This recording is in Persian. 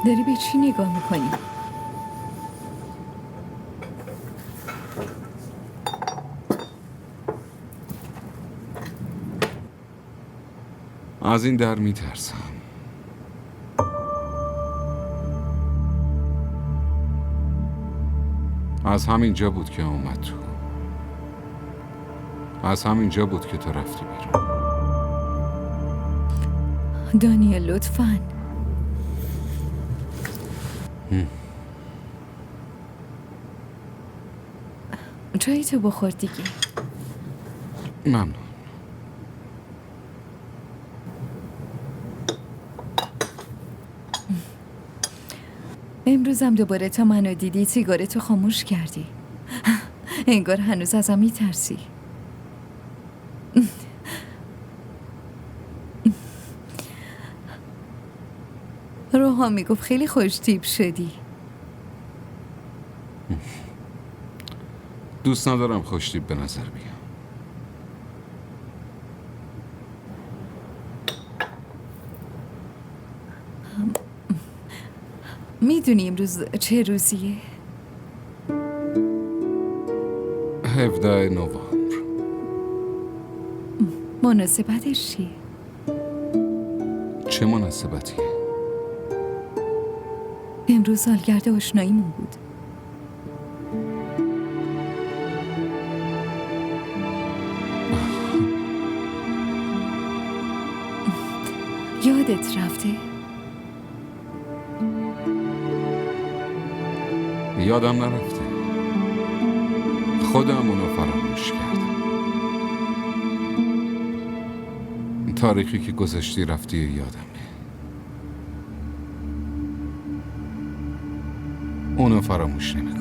داری به چی نگاه میکنی؟ از این در میترسم. از همین جا بود که اومد تو. از همین جا بود که تو رفتی بیرون. دانیل لطفاً. چایی تو بخور دیگه. ممنون. امروزم دوباره تا منو دیدی سیگارتو خاموش کردی. انگار هنوز ازم میترسی. روحا میگفت خیلی خوش تیپ شدی. دوست ندارم خوشتیپ به نظر بیام. میدونی امروز چه روزیه؟ 17 نوامبر. مناسبتش چیه؟ چه مناسبتیه؟ امروز سالگرد آشناییمون بود. یادت رفته؟ یادم نرفته. خودم اونو فراموش کردم. تاریخی که گذشتی رفتی یادمه. اونو فراموش نمیکنم.